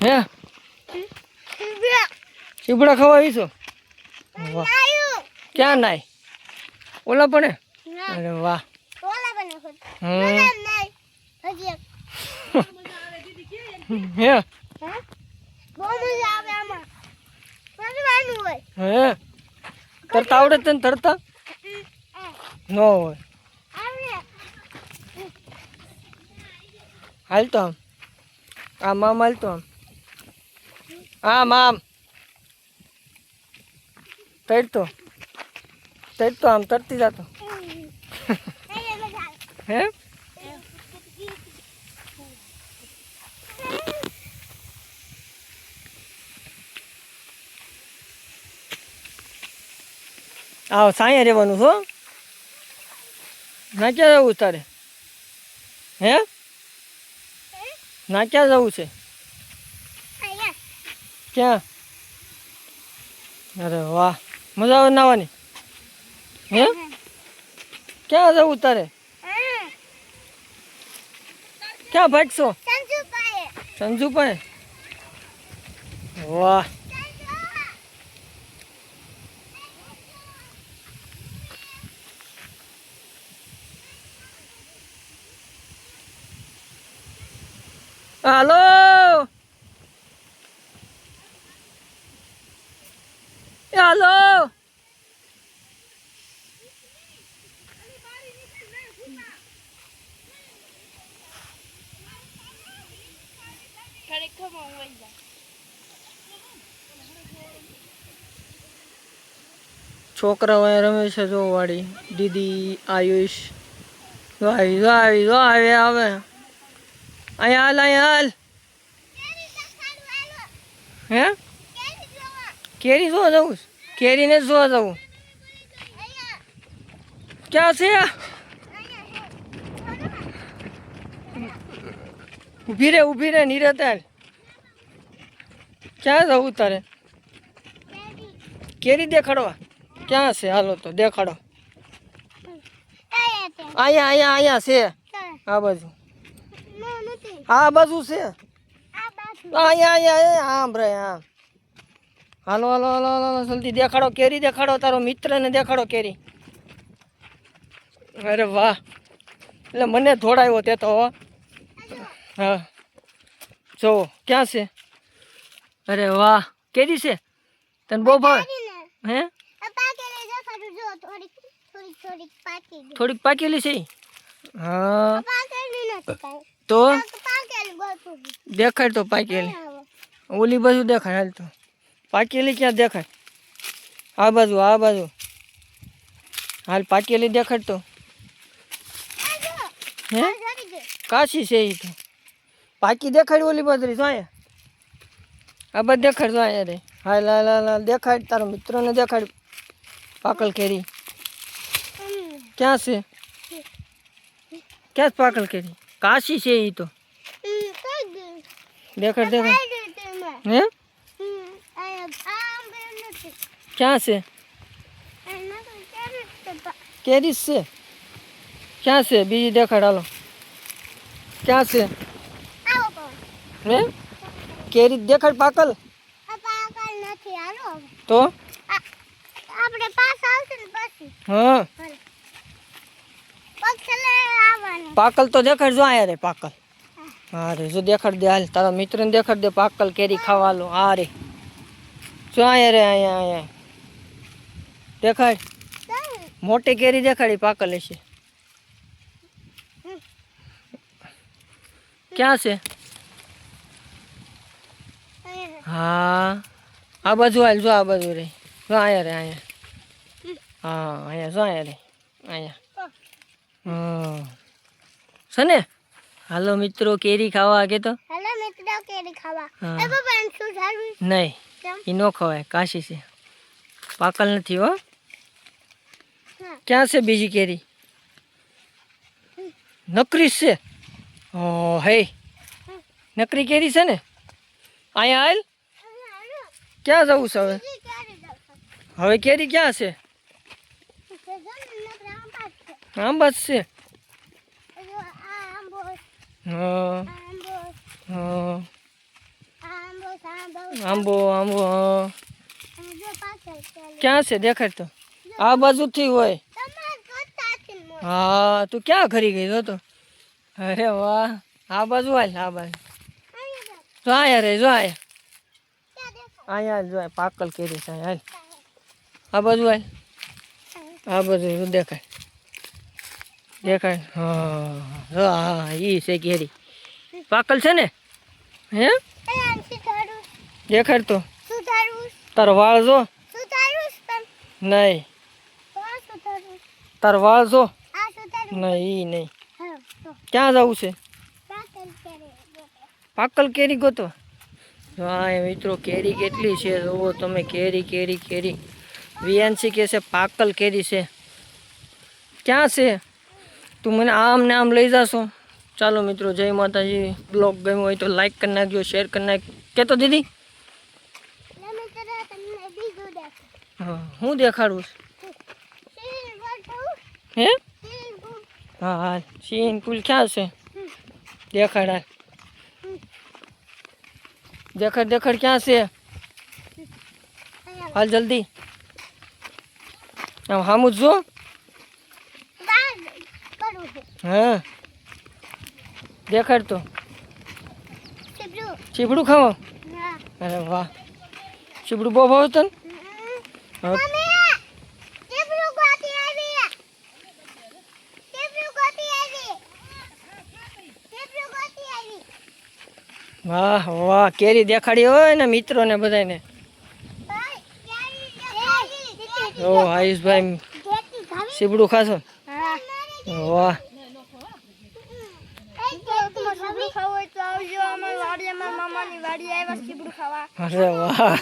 હે ચીબડા ખાવા આવી છો? વાહ, ક્યાં નાય? ઓલા પણ? અરે વાહ. હે હે તરતા આવડે તને? તરતા ન હોય. હાલ તો આમ આમ હાલ તો આમ આમ તરતો આમ તરતી જતો. હે આવ સાંયે રહેવાનું છો? ના ક્યાં જવું તારે? હે ના ક્યાં જવું છે? ક્યાં? અરે વાહ, મજા આવે નાવાની? હે ક્યાં જવું તારે? ક્યાં ભાગશો? સંજુભાઈ? વાહ. હાલો હાલો. છોકરાઓ અહીંયા રમે છે. જો વાડી દીદી આયુષ જો આવી જો આવી જો આવે આવે અહીંયા હાલ અહીંયા હાલ. હે કેરી જોવા જવું? કેરીને જ જોવા જવું? ક્યાં છે? ઊભી રે નિરતાર. ક્યાં જવું તારે? કેરી દેખાડવા? ક્યાં છે? હાલો તો દેખાડો. અહીંયા અહીંયા અહીંયા છે. આ બાજુ આ બાજુ છે. અહીંયા અહીંયા આમ રે આમ. હાલો હાલો હાલો હાલો જલ્દી દેખાડો કેરી. દેખાડો તારો મિત્રને દેખાડો કેરી. અરે વાહ, એટલે મને ધોડાયો તે તો. હા જો ક્યાં છે? અરે વાહ, કેરી છે? તને બહુ ભાવે? હે થોડીક પાકેલી છે? હા તો દેખાડ તો પાકેલી. ઓલી બાજુ દેખાય. હાલ તો પાકેલી ક્યાં દેખાય? આ બાજુ આ બાજુ હાલ પાકેલી દેખાડ તો. હે કાશી છે એ તો. પાકી દેખાડી ઓલી બાજરી જો અહીંયા. આ બાજુ દેખાડ જો અહીંયા રે. હાલ હાલ હાલ હાલ દેખાડ તારો મિત્રને દેખાડ પાકલ કેરી. ક્યાં છે? ક્યાં પાકલ કેરી? કાશી છે એ તો. દેખાડ દેખાડ. હે ક્યાં છે? કેરી છે? ક્યાં છે? બીજી દેખાડ હાલો. ક્યાં છે? હે કેરી દેખાડ પાકલ. તો આપણે પાસ આવશે ને પછી. હા પાકલ તો દેખાડ જો આયા રે પાકલ. હા રે જો દેખાડ દે. હાલ તારા મિત્રને દેખાડ દે પાકલ કેરી ખાવાલો. હા રે જો આયા રે અહીંયા અહીંયા દેખાડ. મોટી કેરી દેખાડી પાકલ હશે. ક્યાં છે? હા આ બાજુ હાલ જો આ બાજુ રે જો આયા રે અહીંયા. હા અહીંયા જો આયા રે અહીંયા. હા છે ને? હાલો મિત્રો કેરી ખાવા આગે તો. હેલો મિત્રો કેરી ખાવા. હા. એ બાબા શું સારું? નહીં એ ન ખવાય. કાશી છે. પાકલ નથી હો. ક્યાં છે બીજી કેરી? નકરી છે. ઓ હે નકરી કેરી છે ને? અહીંયા હાલ. ક્યાં જવું છે હવે? હવે કેરી ક્યાં છે? આંબા જ છે. હા હા આંબો આંબો હા. અને જો પાછળ ચાલે ક્યાં છે દેખાડ તો આ બાજુથી હોય તમાર કરતાથી મોર હા તું ક્યાં ખરી ગઈ જો તો અરે વાહ આ બાજુ હાલ આ બાજુ જો આયા રે જો આયા ક્યાં દેખાય અહીંયા જો આયા. પાકલ કેરી છે હાલ આ બાજુ હાલ આ બાજુ જો દેખાય દેખાય હા જો હા ઈ છે કેરી પાકલ છે ને હે એ આમ સુધારું દેખાડ તો સુધારું તારો વાળ જો સુધારું પણ નહીં કોણ સુધારું તારો વાળ જો આ સુધારું નહીં ઈ નહીં હા તો ક્યાં જવું છે પાકલ કરે પાકલ કેરી ગોતો જો આ મિત્રો કેરી કેટલી છે જુઓ તમે કેરી કેરી કેરી વિયાનસી કે છે પાકલ કેરી છે ક્યાં છે તું મને આમ ને આમ લઈ જાશો ચાલો મિત્રો જય માતાજી બ્લોગ ગમ્યો હોય તો લાઈક કરી નાખજો શેર કરી નાખ કે તો દીદી લમે તને તમને બીજું દેખ હા હું દેખાડું સીન બોલતું હે સીન બોલ હા હા સ્વિમિંગ પુલ ક્યાં છે દેખાડ હાલ દેખાડ દેખાડ ક્યાં છે હાલ જલ્દી આમ હામું જો બાર કરું છે હા દેખાડ તો સીબડું ચીબડું ખાવો ના અરે વાહ ચીબડું બહુ ભાવ તને હા. મમ્મી સીબડું ગોતી આવી સીબડું ગોતી આવી સીબડું ગોતી આવી વાહ વાહ કેરી દેખાડી હોય ને મિત્રોને બધાને ભાઈ ક્યાંય ઓ આયુષભાઈ ગેટી ખાવી ચીબડું ખાશો હા વાહ સીબડું ખાવું હોય તો આવજો અમારી વાડી અમારા મામાની વાડી આવ્યા સીબડું ખાવા અરે વાહ